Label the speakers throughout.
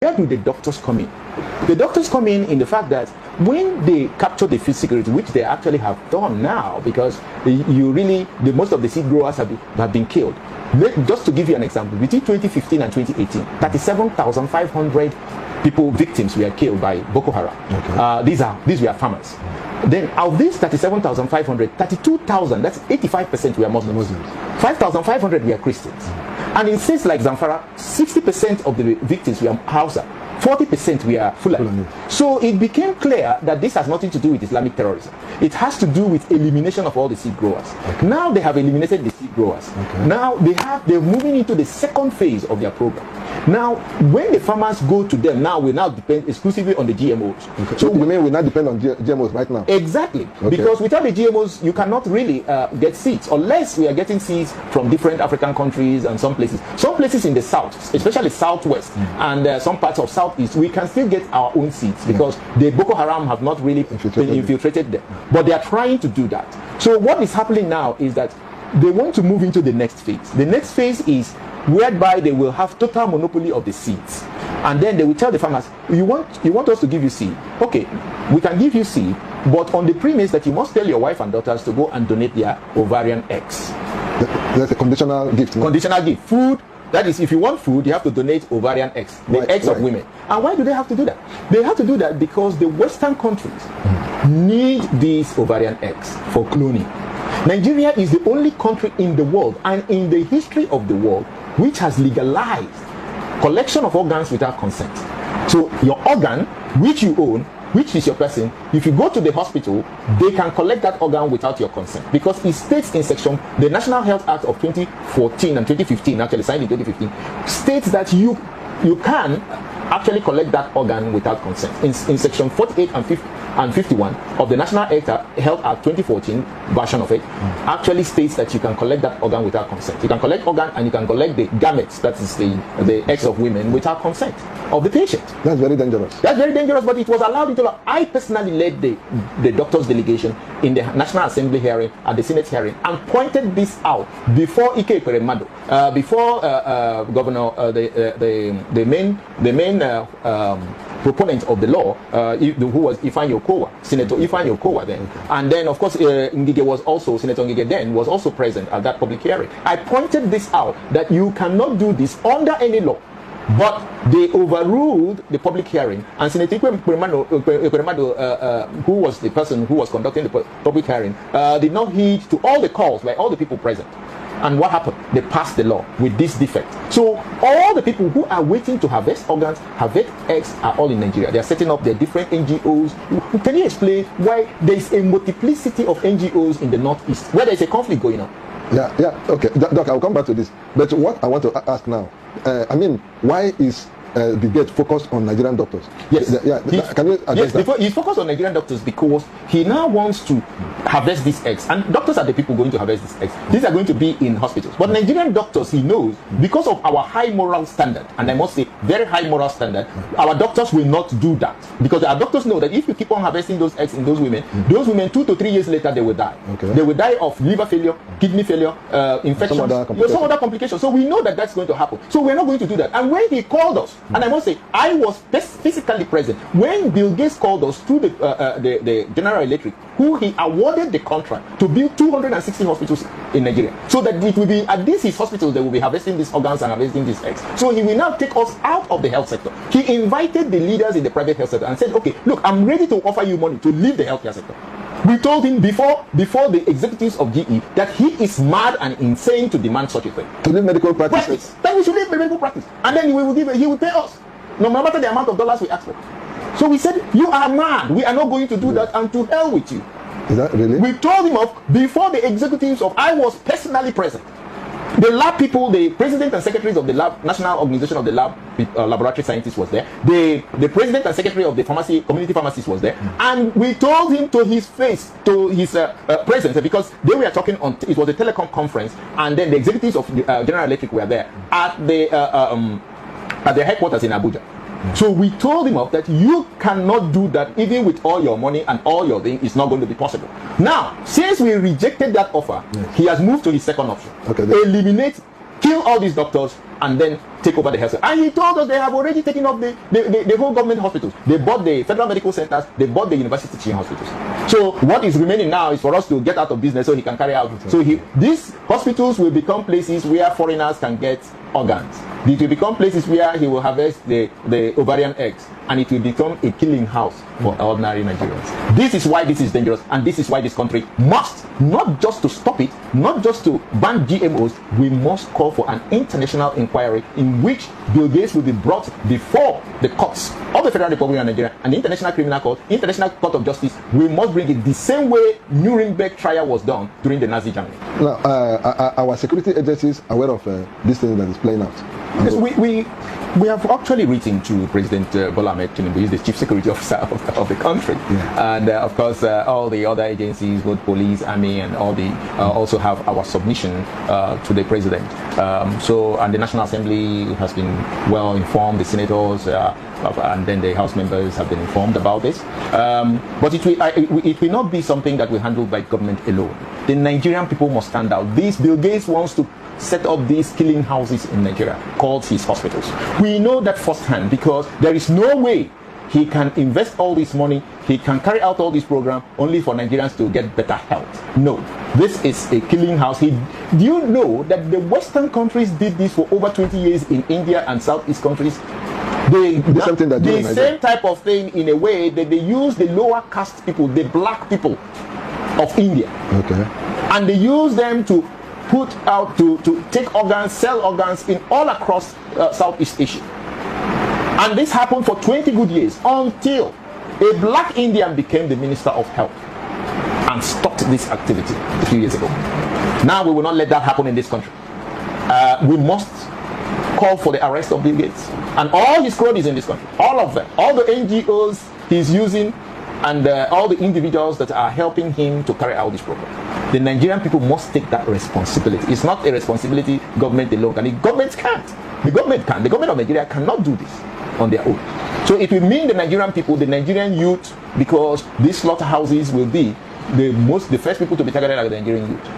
Speaker 1: where do the doctors come in? The doctors come in the fact that when they capture the food security, which they actually have done now, because most of the seed growers have been killed. Just to give you an example, between 2015 and 2018, 37,500 victims were killed by Boko Haram. Okay. These were farmers. Then of these 37,500, 32,000, that's 85% were Muslims. 5,500 were Christians. And in states like Zamfara, 60% of the victims were Hausa, 40% were Fulani. So it became clear that this has nothing to do with Islamic terrorism. It has to do with elimination of all the seed growers. Okay. Now they have eliminated the seed growers. Okay. Now they're moving into the second phase of their program. Now, when the farmers go to them, now we now depend exclusively on the GMOs.
Speaker 2: Okay. So you mean we now depend on GMOs right now?
Speaker 1: Exactly. Okay. Because without the GMOs, you cannot really get seeds, unless we are getting seeds from different African countries and some places. Some places in the south, especially southwest and some parts of southeast, we can still get our own seeds because the Boko Haram have not really infiltrated them. But they are trying to do that. So what is happening now is that they want to move into the next phase. The next phase is whereby they will have total monopoly of the seeds, and then they will tell the farmers, you want us to give you seed, okay, we can give you seed, but on the premise that you must tell your wife and daughters to go and donate their ovarian eggs.
Speaker 2: That's a conditional gift.
Speaker 1: Conditional gift. Food, that is, if you want food, you have to donate ovarian eggs, the eggs of women. And why do they have to do that? They have to do that because the Western countries need these ovarian eggs for cloning. Nigeria is the only country in the world and in the history of the world which has legalized collection of organs without consent. So your organ, which you own, which is your person, if you go to the hospital, they can collect that organ without your consent, because it states in the National Health Act of 2014 and 2015, actually signed in 2015, states that you can actually collect that organ without consent. In section 48 and 51 of the National Health Act 2014 version of it, actually states that you can collect that organ without consent. You can collect organ and you can collect the gametes, that is the eggs of women, without consent of the patient.
Speaker 2: That's very dangerous.
Speaker 1: That's very dangerous, but it was allowed into law. I personally led the doctors' delegation in the National Assembly hearing, at the Senate hearing, and pointed this out before Ike Peremado, before Governor, the main proponent of the law, who was Ifeanyi Okowa, Senator Ifeanyi Okowa then. Okay. And then, of course, Senator Ngige then was also present at that public hearing. I pointed this out, that you cannot do this under any law. But they overruled the public hearing, and Senator Peremado, who was the person who was conducting the public hearing, did not heed to all the calls by all the people present. And what happened? They passed the law with this defect. So all the people who are waiting to harvest organs, harvest eggs, are all in Nigeria. They are setting up their different NGOs. Can you explain why there is a multiplicity of NGOs in the Northeast, where there is a conflict going on?
Speaker 2: Yeah, okay. Doc, I'll come back to this. But what I want to ask now, why is the gate focused on Nigerian doctors?
Speaker 1: Yes.
Speaker 2: Can you address that?
Speaker 1: He's focused on Nigerian doctors because he now wants to harvest these eggs. And doctors are the people going to harvest these eggs. These are going to be in hospitals. But Nigerian doctors, he knows, because of our high moral standard, and I must say, very high moral standard, our doctors will not do that. Because our doctors know that if you keep on harvesting those eggs in those women 2 to 3 years later, they will die. Okay. They will die of liver failure, kidney failure, infections, some other complications. So we know that that's going to happen. So we're not going to do that. And when he called us, and I must say, I was physically present when Bill Gates called us through the General Electric, who he awarded the contract to build 260 hospitals in Nigeria, so that it will be at his hospitals they will be harvesting these organs and harvesting these eggs. So he will now take us out of the health sector. He invited the leaders in the private health sector and said, okay, look, I'm ready to offer you money to leave the healthcare sector. We told him before the executives of GE that he is mad and insane to demand such a thing.
Speaker 2: To leave medical practice.
Speaker 1: Then we should leave medical practice, and then he will pay us, no matter the amount of dollars we ask for. So we said, you are mad. We are not going to do that, and to hell with you.
Speaker 2: Is that really?
Speaker 1: We told him off before the executives of. I was personally present. The lab people, the president and secretaries of the lab, National Organization of the Laboratory Scientists was there. The president and secretary of the community pharmacists was there. And we told him to his face, to his presence, because they were talking on, it was a telecom conference, and then the executives of General Electric were there at their headquarters in Abuja. So we told him off that you cannot do that, even with all your money and all your thing, it's not going to be possible. Now, since we rejected that offer, he has moved to his second option. Okay, eliminate kill all these doctors, and then take over the health. And he told us they have already taken up the whole government hospitals. They bought the federal medical centers, they bought the university teaching hospitals. So what is remaining now is for us to get out of business so he can carry out. So these hospitals will become places where foreigners can get organs. It will become places where he will harvest the ovarian eggs, and it will become a killing house for ordinary Nigerians. This is why this is dangerous, and this is why this country must, not just to stop it, not just to ban GMOs, we must call for an international inquiry in which Bill Gates will be brought before the courts of the Federal Republic of Nigeria and the International Criminal Court, International Court of Justice. We must bring it the same way Nuremberg trial was done during the Nazi Germany.
Speaker 2: Now, are our security agencies aware of this thing that is playing out?
Speaker 1: Yes, we have actually written to President Bola Ahmed Tinubu. He's the chief security officer of the country, and of course all the other agencies, both police, army, and all the also have our submission to the president. And the National Assembly has been well informed. The senators and then the House members have been informed about this. But it will not be something that will be handled by government alone. The Nigerian people must stand out. Bill Gates wants to set up these killing houses in Nigeria called his hospitals. We know that firsthand because there is no way he can invest all this money, he can carry out all these programs only for Nigerians to get better health. No, this is a killing house. Do you know that the Western countries did this for over 20 years in India and Southeast countries? The same type of thing in a way that they use the lower caste people, the black people of India.
Speaker 2: Okay.
Speaker 1: And they use them to put out to take organs, sell organs in all across Southeast Asia. And this happened for 20 good years until a black Indian became the Minister of Health and stopped this activity a few years ago. Now we will not let that happen in this country. We must call for the arrest of Bill Gates and all his cronies in this country, all of them, all the NGOs he's using, and all the individuals that are helping him to carry out this program. The Nigerian people must take that responsibility. It's not a responsibility government alone can. The government can't. The government can. The government of Nigeria cannot do this on their own. So it will mean the Nigerian people, the Nigerian youth, because these slaughterhouses will be the first people to be targeted are the Nigerian youth.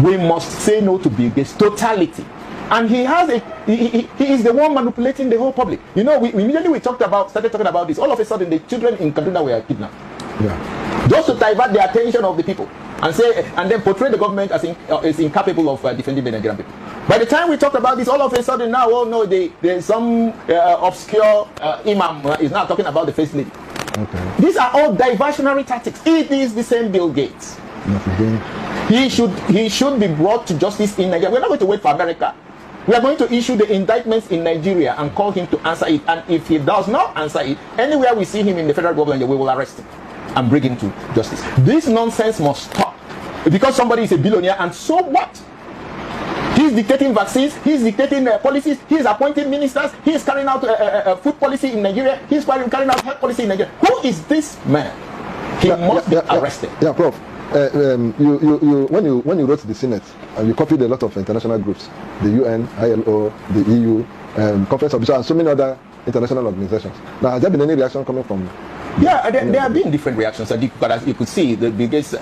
Speaker 1: We must say no to Bill Gates totality. And he is the one manipulating the whole public. You know, immediately we started talking about this. All of a sudden, the children in Kaduna were kidnapped.
Speaker 2: Yeah.
Speaker 1: Just to divert the attention of the people and then portray the government as incapable of defending the Nigerian people. By the time we talked about this, all of a sudden now, oh no, there's some obscure imam is now talking about the first lady.
Speaker 2: Okay.
Speaker 1: These are all diversionary tactics. It is the same Bill Gates. He should be brought to justice in Nigeria. We're not going to wait for America. We are going to issue the indictments in Nigeria and call him to answer it. And if he does not answer it, anywhere we see him in the federal government, we will arrest him and bring him to justice. This nonsense must stop. Because somebody is a billionaire, and so what? He's dictating vaccines, he's dictating policies, he's appointing ministers, he's carrying out food policy in Nigeria, he's carrying out health policy in Nigeria. Who is this man? He must be arrested.
Speaker 2: Yeah, Prof. When you wrote the Senate, you copied a lot of international groups, the UN, ILO, the EU, Conference of Bishops, and so many other international organizations. Now, has there been any reaction coming from?
Speaker 1: Yeah, there have been different reactions. As you could see, the Bill Gates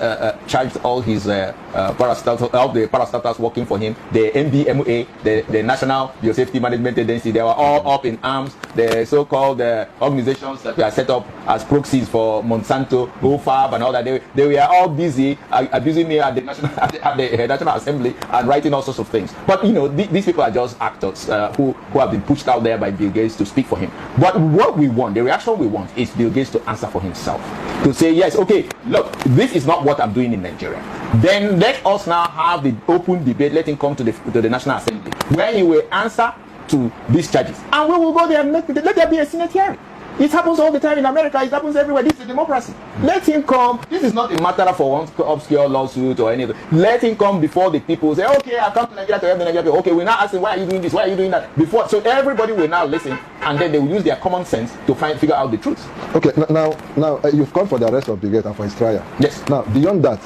Speaker 1: charged all his parastatals working for him, the NBMA, the National Biosafety Management Agency. They were all up in arms. The so-called organizations that were set up as proxies for Monsanto, OFAB, and all that. They were all busy abusing me at the National Assembly and writing all sorts of things. But you know, these people are just actors who have been pushed out there by Bill Gates to speak for him. But what we want, the reaction we want, is Bill Gates to answer for himself, to say yes, okay, look, this is not what I'm doing in Nigeria. Then let us now have the open debate. Let him come to the National Assembly where he will answer to these charges, and we will go there and let there be a Senate hearing. It happens all the time in America. It happens everywhere. This is democracy. Let him come. This is not a matter for one obscure lawsuit or anything. Let him come before the people. Say, okay, I come to Nigeria to help the Nigerian people. Okay, we're now asking, why are you doing this? Why are you doing that? Before, so everybody will now listen, and then they will use their common sense to figure out the truth.
Speaker 2: Okay, now you've called for the arrest of Bill Gates and for his trial.
Speaker 1: Yes.
Speaker 2: Now, beyond that,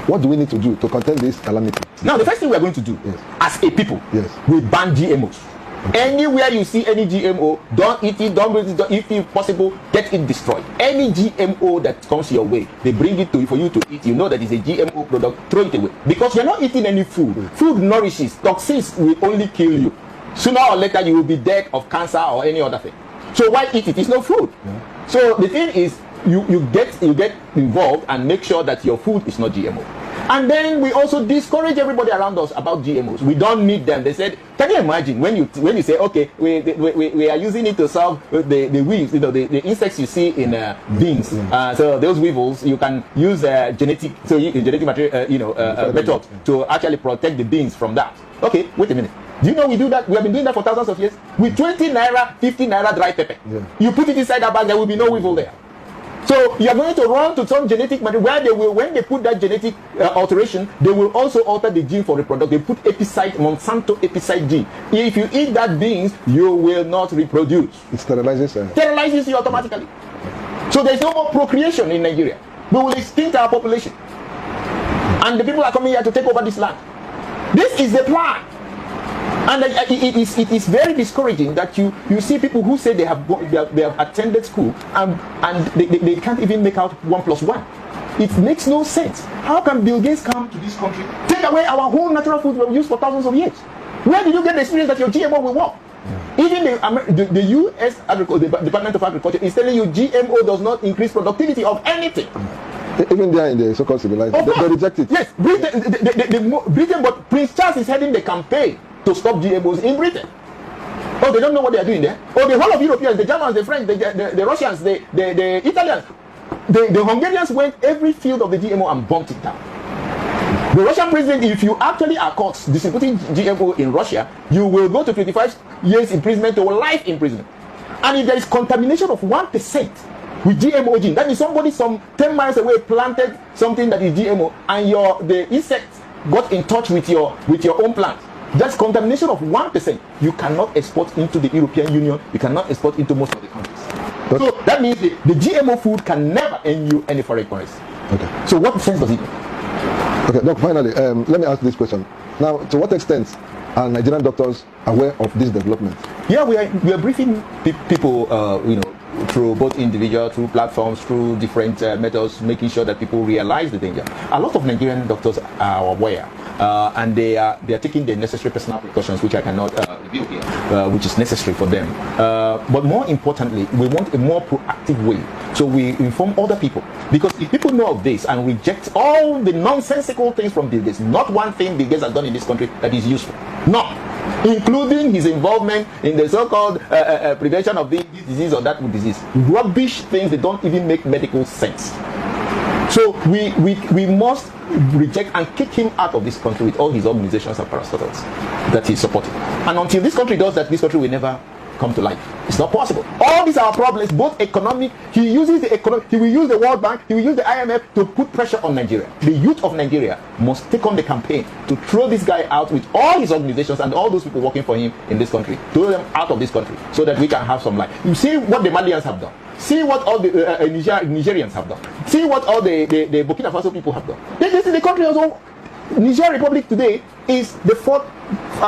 Speaker 2: what do we need to do to contain this calamity?
Speaker 1: Now, the first thing we are going to do, as a people, we ban GMOs. Anywhere you see any GMO, don't eat it, don't breathe it, don't, if possible, get it destroyed. Any GMO that comes your way, they bring it to you for you to eat. You know that it's a GMO product, throw it away. Because you're not eating any food. Food nourishes. Toxins will only kill you. Sooner or later, you will be dead of cancer or any other thing. So why eat it? It's no food. Yeah. So the thing is, you get involved and make sure that your food is not GMO. And then we also discourage everybody around us about GMOs. We don't need them. They said, can you imagine when you say, okay, we are using it to solve the weevils, the insects you see in beans. So those weevils, you can use genetic material, method to actually protect the beans from that. Okay, wait a minute. Do you know we do that? We have been doing that for thousands of years. With 20 naira, 50 naira dry pepper. Yeah. You put it inside a bag, there will be no weevil there. So you are going to run to some genetic material where they will, when they put that genetic alteration, they will also alter the gene for reproduction. They put epicide, Monsanto epicide gene. If you eat that beans, you will not reproduce.
Speaker 2: It sterilizes.
Speaker 1: Sterilizes you automatically. So there is no more procreation in Nigeria. We will extinct our population. And the people are coming here to take over this land. This is the plan. And it is very discouraging that you see people who say they have attended school and they can't even make out 1 + 1. It makes no sense. How can Bill Gates come to this country, take away our whole natural food we've used for thousands of years? Where did you get the experience that your GMO will work? Even the U.S. Department of Agriculture is telling you GMO does not increase productivity of anything.
Speaker 2: Even there in the so-called civilized, they reject it.
Speaker 1: Yes, Britain, but Prince Charles is heading the campaign to stop GMOs in Britain. Oh, they don't know what they are doing there. Oh, the whole of Europeans, the Germans, the French, the Russians, the Italians, the Hungarians went every field of the GMO and bumped it down. The Russian president, if you actually are caught distributing GMO in Russia, you will go to 25 years imprisonment or life imprisonment. And if there is contamination of 1% with GMO gene, that is somebody some 10 miles away planted something that is GMO, and the insects got in touch with your own plant. That's contamination of 1%. You cannot export into the European Union. You cannot export into most of the countries. So that means the GMO food can never earn you any foreign currency. Okay. So what sense does it make?
Speaker 2: Okay, Doc, finally, let me ask this question. Now, to what extent are Nigerian doctors aware of this development?
Speaker 1: Yeah, we are briefing people, through both individual, through platforms, through different methods, making sure that people realize the danger. A lot of Nigerian doctors are aware. And they are taking the necessary personal precautions, which I cannot reveal here, which is necessary for them. But more importantly, we want a more proactive way. So we inform other people, because if people know of this and reject all the nonsensical things from Bill Gates, not one thing Bill Gates has done in this country that is useful, no, including his involvement in the so-called prevention of this disease or that disease, rubbish things that don't even make medical sense. So we must reject and kick him out of this country with all his organizations and parastatals that he's supporting. And until this country does that, this country will never come to life. It's not possible. All these are problems, both economic. He uses the economic. He will use the World Bank. He will use the IMF to put pressure on Nigeria. The youth of Nigeria must take on the campaign to throw this guy out with all his organizations and all those people working for him in this country. Throw them out of this country so that we can have some life. You see what the Malians have done. See what all the Nigerians have done. See what all the Burkina Faso people have done. This is the country also. Niger Republic today is the 4th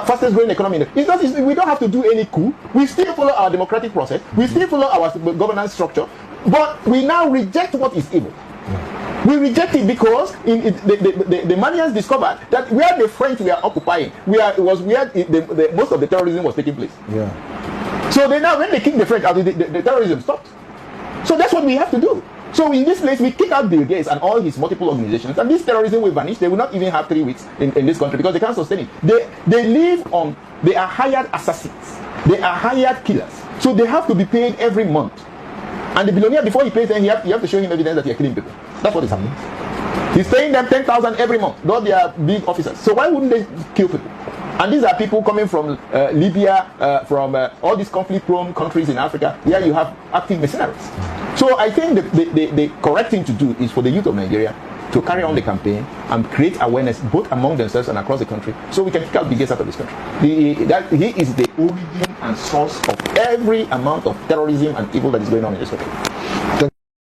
Speaker 1: fastest growing economy. We don't have to do any coup. We still follow our democratic process. We still follow our governance structure. But we now reject what is evil. We reject it because the Malians discovered that where the French were occupying, it was where most of the terrorism was taking place. Yeah. So now, when they kicked the French out, the terrorism stopped. So that's what we have to do. So in this place, we kick out Bill Gates and all his multiple organizations, and this terrorism will vanish. They will not even have 3 weeks in this country because they can't sustain it. They are hired assassins. They are hired killers. So they have to be paid every month. And the billionaire, before he pays them, you have to show him evidence that you're killing people. That's what is happening. He's paying them 10,000 every month. Though they are big officers. So why wouldn't they kill people? And these are people coming from Libya, from all these conflict-prone countries in Africa, where you have active mercenaries. So I think the correct thing to do is for the youth of Nigeria to carry on the campaign and create awareness both among themselves and across the country, so we can kick out Bill Gates out of this country. He is the origin and source of every amount of terrorism and evil that is going on in this country.